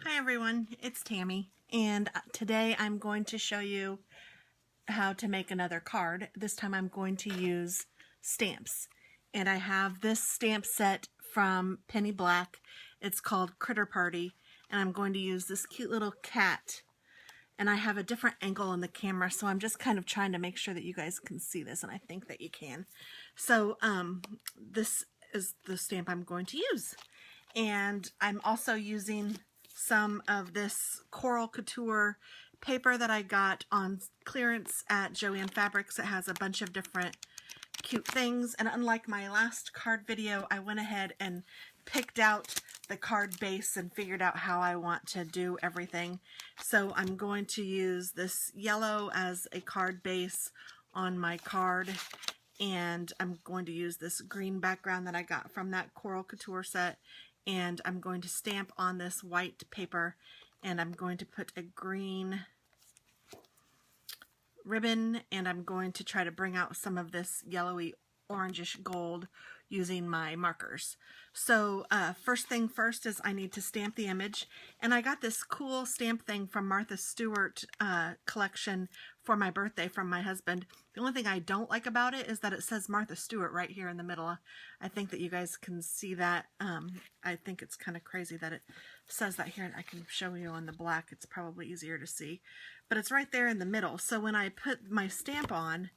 Hi everyone, it's Tammy, and today I'm going to show you how to make another card. This time I'm going to use stamps, and I have this stamp set from Penny Black. It's called Critter Party, and I'm going to use this cute little cat, and I have a different angle in the camera, so I'm just kind of trying to make sure that you guys can see this, and I think that you can. So this is the stamp I'm going to use, and I'm also using some of this Coral Couture paper that I got on clearance at Joann Fabrics. It has a bunch of different cute things, and unlike my last card video, I went ahead and picked out the card base and figured out how I want to do everything. So I'm going to use this yellow as a card base on my card, and I'm going to use this green background that I got from that Coral Couture set, and I'm going to stamp on this white paper, and I'm going to put a green ribbon, and I'm going to try to bring out some of this yellowy orangish gold using my markers. So first thing first is I need to stamp the image, and I got this cool stamp thing from Martha Stewart collection for my birthday from my husband. The only thing I don't like about it is that it says Martha Stewart right here in the middle. I think that you guys can see that. I think it's kind of crazy that it says that here, and I can show you on the black. It's probably easier to see, but it's right there in the middle. So when I put my stamp on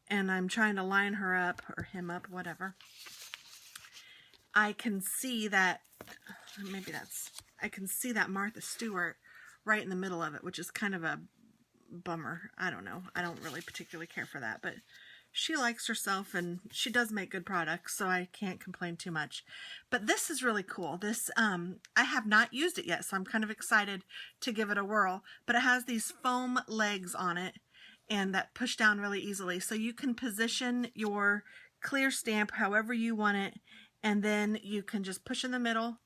and I'm trying to line her up, or him up, whatever, I can see that, I can see that Martha Stewart right in the middle of it, which is kind of a bummer. I don't know. I don't really particularly care for that, but she likes herself and she does make good products, so I can't complain too much. But this is really cool. This, I have not used it yet, so I'm kind of excited to give it a whirl, but it has these foam legs on it, and that push down really easily. So you can position your clear stamp however you want it, and then you can just push in the middle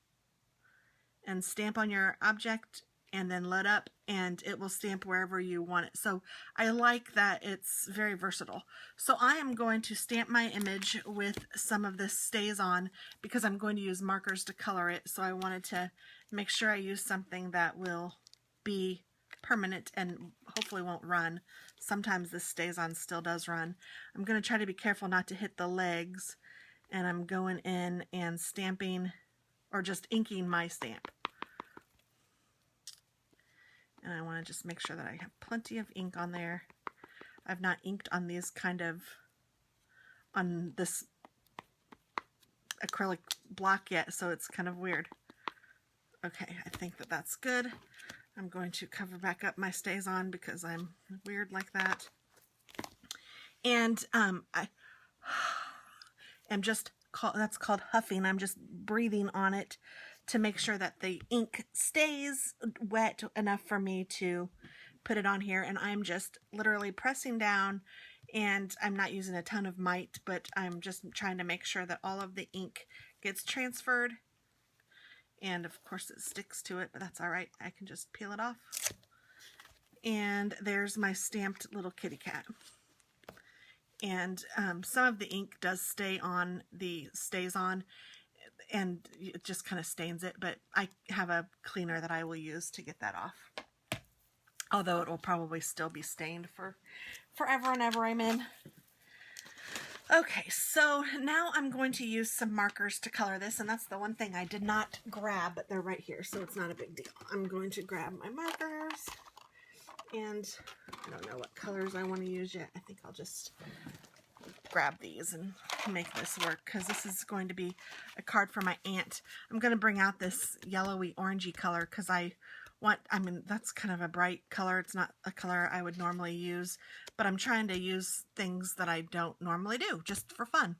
and stamp on your object and then let up, and it will stamp wherever you want it. So I like that it's very versatile. So I am going to stamp my image with some of this Stays On because I'm going to use markers to color it. So I wanted to make sure I use something that will be permanent and hopefully won't run. Sometimes this Stays On still does run. I'm going to try to be careful not to hit the legs, and I'm going in and stamping, or just inking my stamp. And I want to just make sure that I have plenty of ink on there. I've not inked on these on this acrylic block yet, so it's kind of weird. Okay, I think that that's good. I'm going to cover back up my Stays On because I'm weird like that. And I am just, that's called huffing. I'm just breathing on it to make sure that the ink stays wet enough for me to put it on here. And I'm just literally pressing down, and I'm not using a ton of might, but I'm just trying to make sure that all of the ink gets transferred. And of course it sticks to it, but that's all right. I can just peel it off. And there's my stamped little kitty cat. And some of the ink does stay on the Stays On, and it just kind of stains it, but I have a cleaner that I will use to get that off. Although it will probably still be stained for forever and ever, amen. Okay, so now I'm going to use some markers to color this, and that's the one thing I did not grab, but they're right here, so it's not a big deal. I'm going to grab my markers, and I don't know what colors I want to use yet. I think I'll just grab these and make this work, because this is going to be a card for my aunt. I'm going to bring out this yellowy orangey color because I mean, that's kind of a bright color. It's not a color I would normally use, but I'm trying to use things that I don't normally do, just for fun.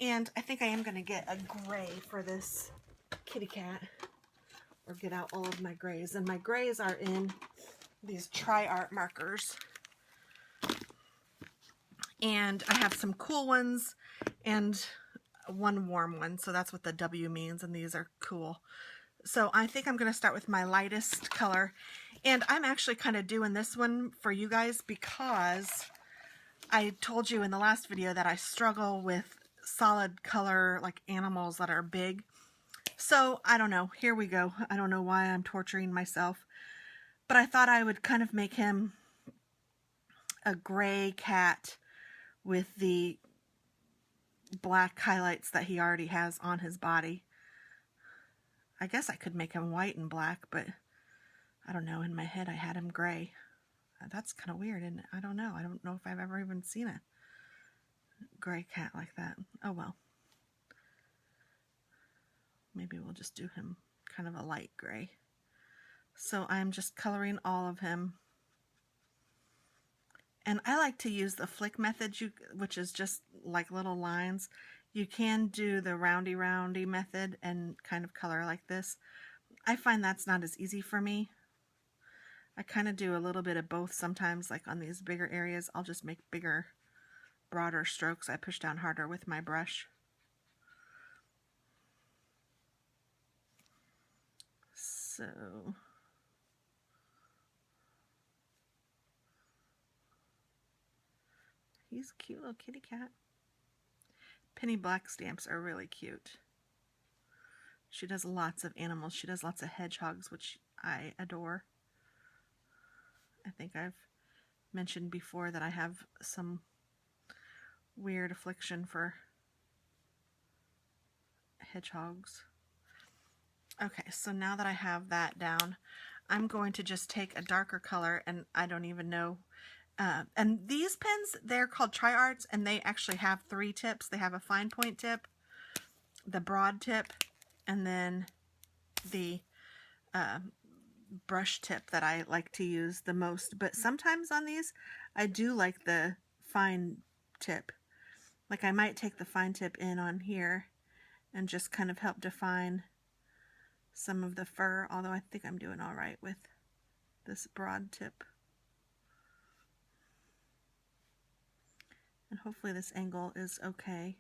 And I think I am going to get a gray for this kitty cat, or get out all of my grays. And my grays are in these Tri-Art markers. And I have some cool ones and one warm one, so that's what the W means, and these are cool. So I think I'm going to start with my lightest color, and I'm actually kind of doing this one for you guys because I told you in the last video that I struggle with solid color, like animals that are big. So I don't know, here we go. I don't know why I'm torturing myself, but I thought I would kind of make him a gray cat with the black highlights that he already has on his body. I guess I could make him white and black, but I don't know, in my head I had him gray. That's kind of weird, and I don't know if I've ever even seen a gray cat like that. Oh well. Maybe we'll just do him kind of a light gray. So I'm just coloring all of him. And I like to use the flick method, which is just like little lines. You can do the roundy method and kind of color like this. I find that's not as easy for me. I kind of do a little bit of both sometimes, like on these bigger areas, I'll just make bigger, broader strokes. I push down harder with my brush. So he's a cute little kitty cat. Penny Black stamps are really cute. She does lots of animals. She does lots of hedgehogs, which I adore. I think I've mentioned before that I have some weird affliction for hedgehogs. Okay, so now that I have that down, I'm going to just take a darker color, and I don't even know. And these pens, they're called Tri-Arts, and they actually have 3 tips. They have a fine point tip, the broad tip, and then the brush tip that I like to use the most. But sometimes on these, I do like the fine tip. Like I might take the fine tip in on here and just kind of help define some of the fur, although I think I'm doing all right with this broad tip. And hopefully this angle is okay.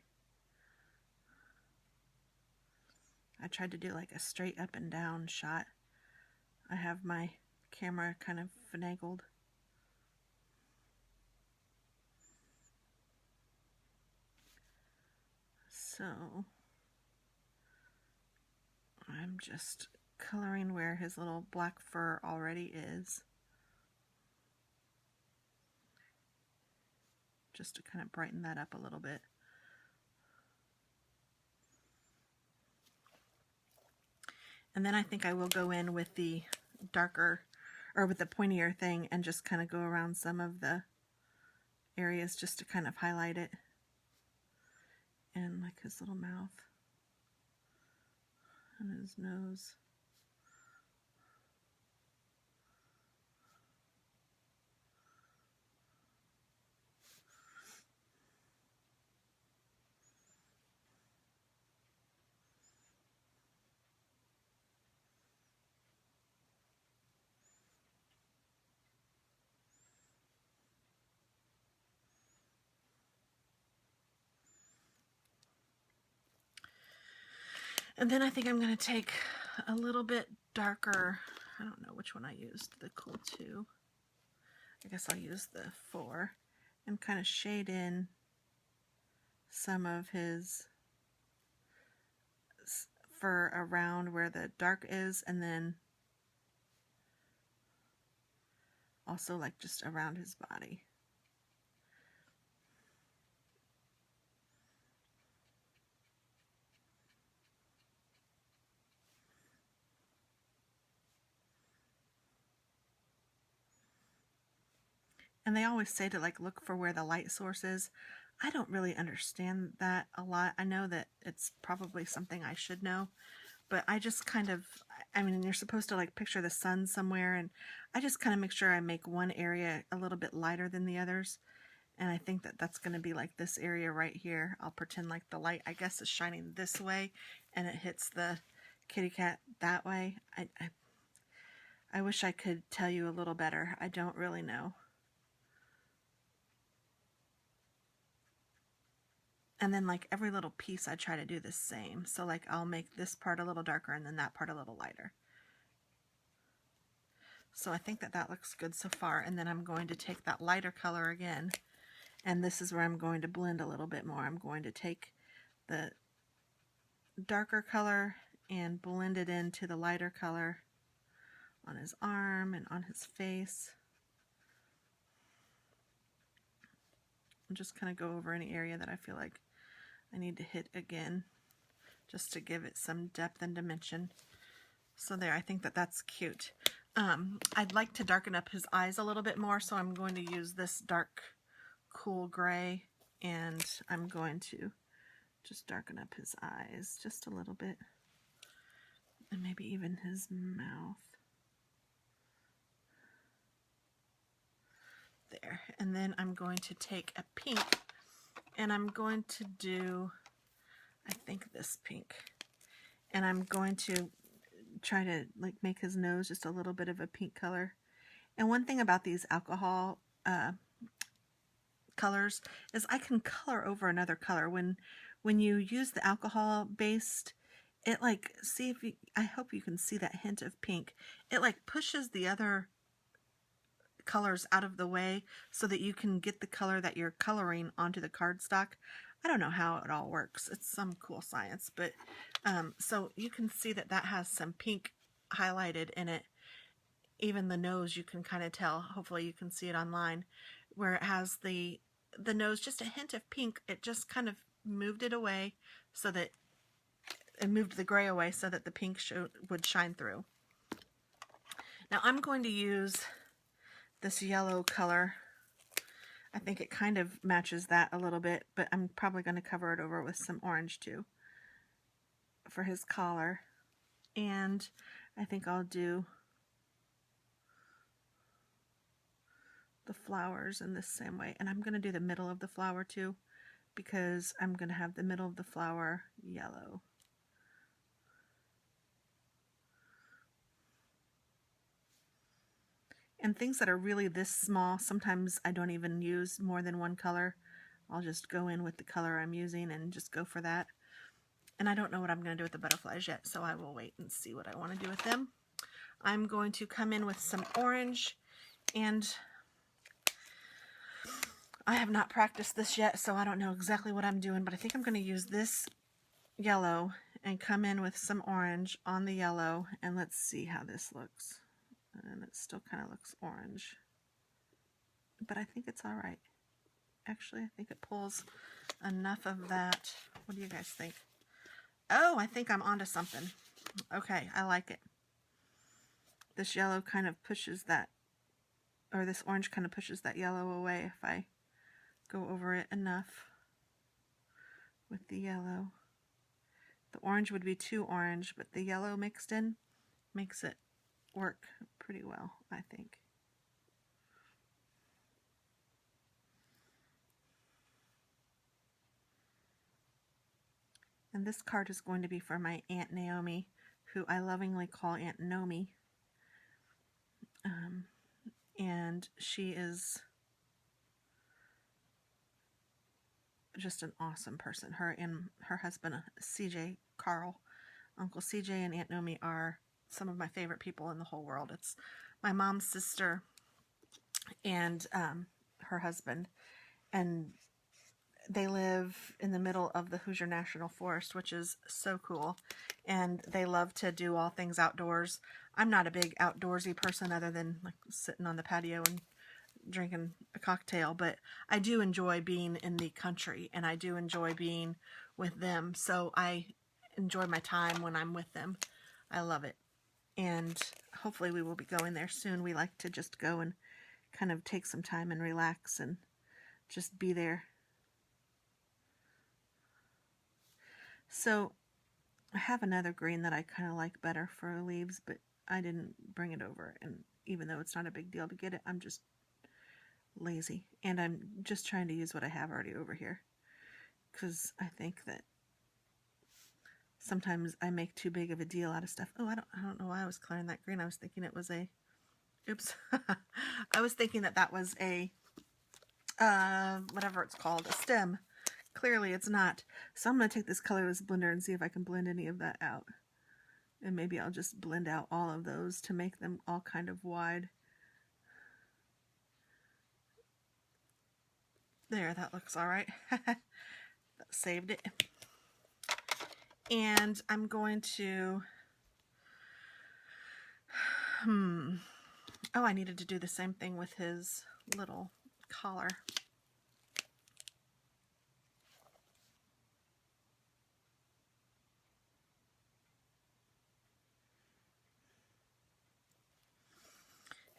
I tried to do like a straight up and down shot. I have my camera kind of finagled. So I'm just coloring where his little black fur already is, just to kind of brighten that up a little bit. And then I think I will go in with the darker, or with the pointier thing, and just kind of go around some of the areas just to kind of highlight it. And like his little mouth and his nose. And then I think I'm going to take a little bit darker, I don't know which one I used, the Cool 2. I guess I'll use the 4, and kind of shade in some of his fur around where the dark is, and then also like just around his body. And they always say to like look for where the light source is. I don't really understand that a lot. I know that it's probably something I should know, but I just kind of, I mean, you're supposed to like picture the sun somewhere, and I just kind of make sure I make one area a little bit lighter than the others. And I think that that's going to be like this area right here. I'll pretend like the light, I guess, is shining this way, and it hits the kitty cat that way. I wish I could tell you a little better. I don't really know. And then like every little piece I try to do the same. So like I'll make this part a little darker and then that part a little lighter. So I think that that looks good so far. And then I'm going to take that lighter color again. And this is where I'm going to blend a little bit more. I'm going to take the darker color and blend it into the lighter color on his arm and on his face. And just kind of go over any area that I feel like I need to hit again, just to give it some depth and dimension. So there, I think that that's cute. I'd like to darken up his eyes a little bit more, so I'm going to use this dark, cool gray, and I'm going to just darken up his eyes just a little bit, and maybe even his mouth. There, and then I'm going to take a pink, and I'm going to do, I think, this pink, and I'm going to try to like make his nose just a little bit of a pink color. And one thing about these alcohol colors is I can color over another color. When you use the alcohol based, it like, see if you, I hope you can see that hint of pink. It like pushes the other colors out of the way so that you can get the color that you're coloring onto the cardstock. I don't know how it all works. It's some cool science, but so you can see that that has some pink highlighted in it. Even the nose, you can kind of tell. Hopefully you can see it online, where it has the nose just a hint of pink. It just kind of moved it away so that it moved the gray away so that the pink would shine through. Now I'm going to use this yellow color. I think it kind of matches that a little bit, but I'm probably going to cover it over with some orange too for his collar. And I think I'll do the flowers in the same way. And I'm going to do the middle of the flower too, because I'm going to have the middle of the flower yellow. And things that are really this small, sometimes I don't even use more than one color. I'll just go in with the color I'm using and just go for that. And I don't know what I'm going to do with the butterflies yet, so I will wait and see what I want to do with them. I'm going to come in with some orange, and I have not practiced this yet, so I don't know exactly what I'm doing, but I think I'm going to use this yellow and come in with some orange on the yellow, and let's see how this looks. And it still kind of looks orange, but I think it's all right. Actually, I think it pulls enough of that. What do you guys think? Oh, I think I'm onto something. Okay, I like it. This yellow kind of pushes that, or this orange kind of pushes that yellow away if I go over it enough with the yellow. The orange would be too orange, but the yellow mixed in makes it work pretty well, I think. And this card is going to be for my Aunt Naomi, who I lovingly call Aunt Nomi. And she is just an awesome person. Her and her husband, CJ, Carl, Uncle CJ and Aunt Nomi are some of my favorite people in the whole world. It's my mom's sister and her husband, and they live in the middle of the Hoosier National Forest, which is so cool, and they love to do all things outdoors. I'm not a big outdoorsy person other than like sitting on the patio and drinking a cocktail, but I do enjoy being in the country, and I do enjoy being with them, so I enjoy my time when I'm with them. I love it, and hopefully we will be going there soon. We like to just go and kind of take some time and relax and just be there. So I have another green that I kind of like better for leaves, but I didn't bring it over, and even though it's not a big deal to get it, I'm just lazy, and I'm just trying to use what I have already over here, because I think that sometimes I make too big of a deal out of stuff. Oh, I don't know why I was coloring that green. I was thinking it was a, oops, I was thinking that that was a, whatever it's called, a stem. Clearly it's not. So I'm going to take this colorless blender and see if I can blend any of that out. And maybe I'll just blend out all of those to make them all kind of wide. There, that looks all right. That saved it. And I'm going to, oh, I needed to do the same thing with his little collar.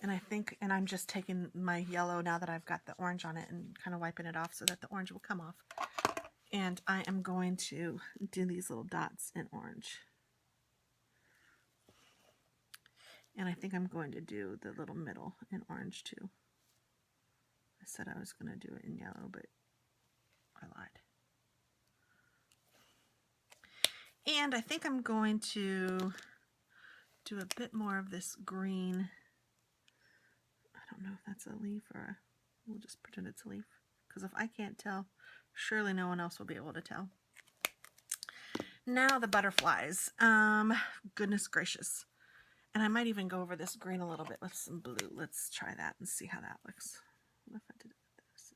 And I think, and I'm just taking my yellow now that I've got the orange on it and kind of wiping it off so that the orange will come off. And I am going to do these little dots in orange. And I think I'm going to do the little middle in orange too. I said I was going to do it in yellow, but I lied. And I think I'm going to do a bit more of this green. I don't know if that's a leaf or a, we'll just pretend it's a leaf. Because if I can't tell, surely no one else will be able to tell. Now the butterflies. Goodness gracious. And I might even go over this green a little bit with some blue. Let's try that and see how that looks. What if I did it with this?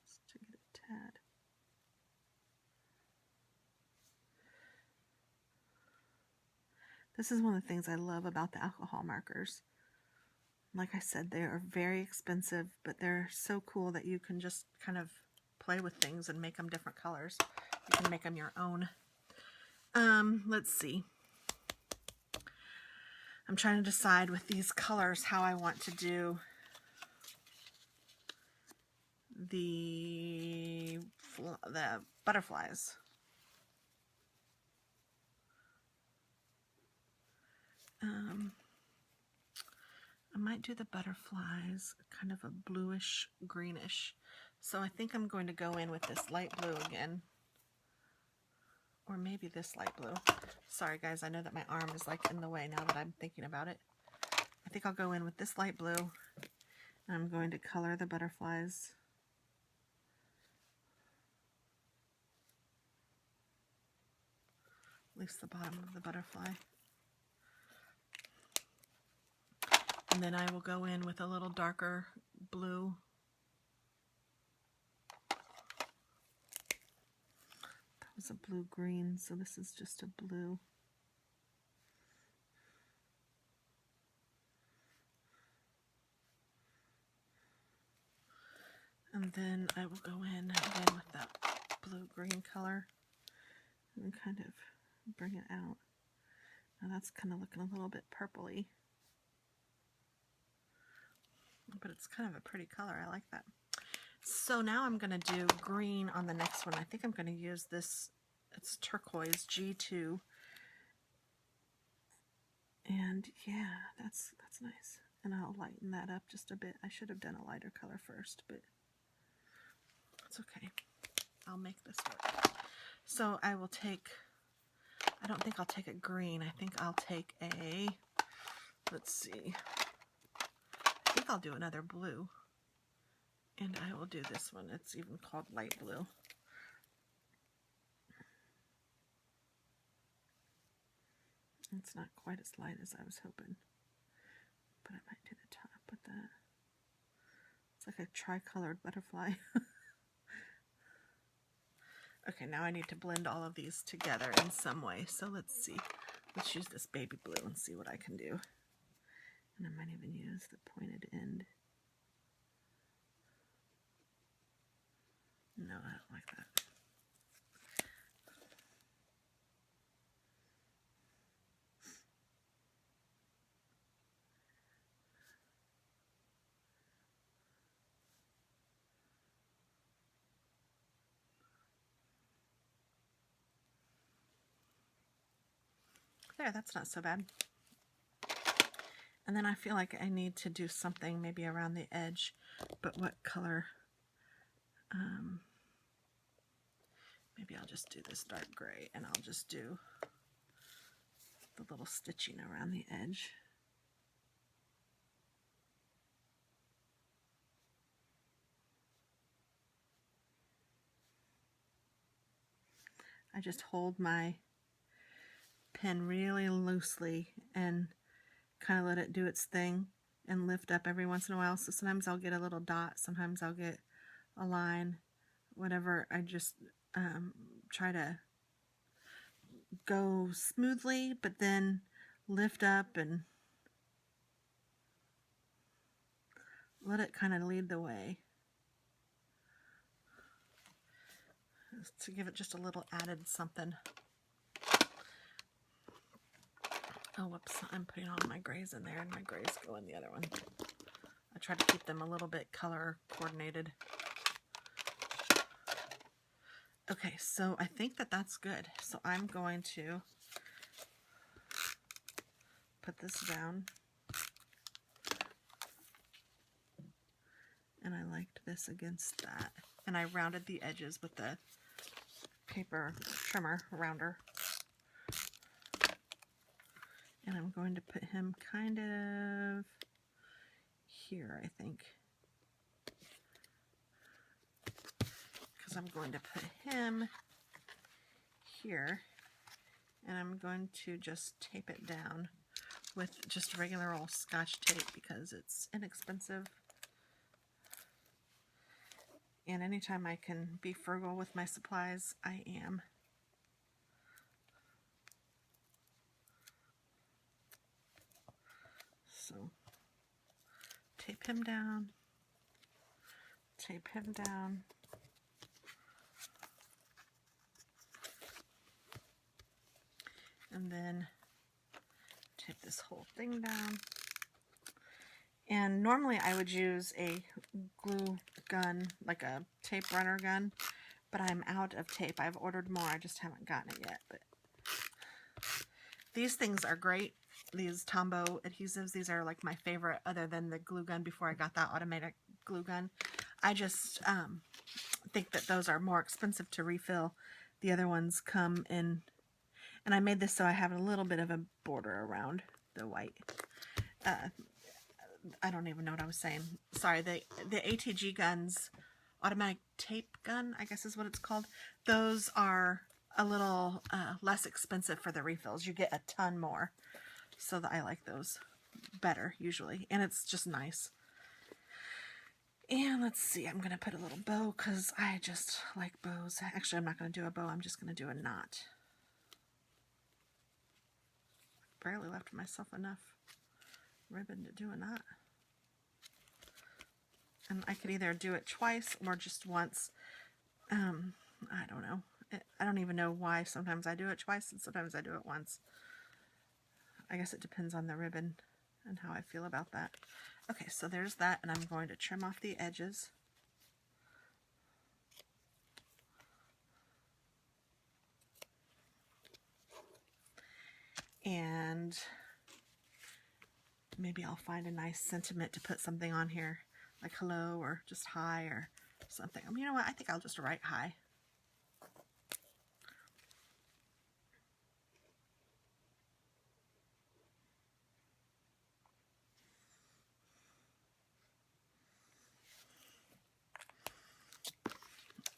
Just to get a tad. This is one of the things I love about the alcohol markers. Like I said, they are very expensive, but they're so cool that you can just kind of play with things and make them different colors. You can make them your own. Let's see. I'm trying to decide with these colors how I want to do the butterflies. I might do the butterflies kind of a bluish greenish. So I think I'm going to go in with this light blue again. Or maybe this light blue. Sorry guys, I know that my arm is like in the way now that I'm thinking about it. I think I'll go in with this light blue. And I'm going to color the butterflies. At least the bottom of the butterfly. And then I will go in with a little darker blue. That was a blue-green, so this is just a blue. And then I will go in again with that blue-green color and kind of bring it out. Now that's kind of looking a little bit purpley. But it's kind of a pretty color. I like that. So now I'm going to do green on the next one. I think I'm going to use this, it's turquoise G2. And yeah, that's nice. And I'll lighten that up just a bit. I should have done a lighter color first, but it's okay. I'll make this work. So I will take, I don't think I'll take a green. I think I'll take a, let's see. I think I'll do another blue, and I will do this one. It's even called light blue. It's not quite as light as I was hoping, but I might do the top with that. It's like a tricolored butterfly. Okay, now I need to blend all of these together in some way. So let's see. Let's use this baby blue and see what I can do. And I might even use the pointed end. No, I don't like that. There, that's not so bad. And then I feel like I need to do something maybe around the edge, but what color? Maybe I'll just do this dark gray, and I'll just do the little stitching around the edge. I just hold my pen really loosely and kind of let it do its thing and lift up every once in a while. So sometimes I'll get a little dot, sometimes I'll get a line, whatever. I just try to go smoothly, but then lift up and let it kind of lead the way. To give it just a little added something. Oh, whoops, I'm putting all my grays in there and my grays go in the other one. I try to keep them a little bit color coordinated. Okay, so I think that that's good. So I'm going to put this down. And I liked this against that. And I rounded the edges with the paper trimmer rounder. And I'm going to put him kind of here, I think. Because I'm going to put him here. And I'm going to just tape it down with just regular old Scotch tape because it's inexpensive. And anytime I can be frugal with my supplies, I am. So tape him down, tape him down. And then tape this whole thing down. And normally I would use a glue gun, like a tape runner gun, but I'm out of tape. I've ordered more, I just haven't gotten it yet. But these things are great. These Tombow adhesives, these are like my favorite other than the glue gun before I got that automatic glue gun. I just think that those are more expensive to refill. The other ones come in, and I made this so I have a little bit of a border around the white. I don't even know what I was saying. Sorry, the ATG guns, automatic tape gun, I guess is what it's called. Those are a little less expensive for the refills. You get a ton more. So that I like those better usually. And it's just nice. And let's see, I'm going to put a little bow because I just like bows. Actually, I'm not going to do a bow. I'm just going to do a knot. Barely left myself enough ribbon to do a knot. And I could either do it twice or just once. I don't know. I don't even know why sometimes I do it twice and sometimes I do it once. I guess it depends on the ribbon and how I feel about that. Okay, so there's that, and I'm going to trim off the edges. And maybe I'll find a nice sentiment to put something on here, like hello or just hi or something. You know what? I think I'll just write hi.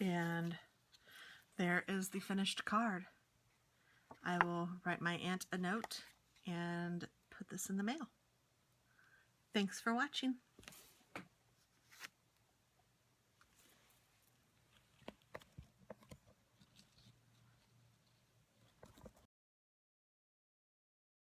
And there is the finished card. I will write my aunt a note and put this in the mail. Thanks for watching.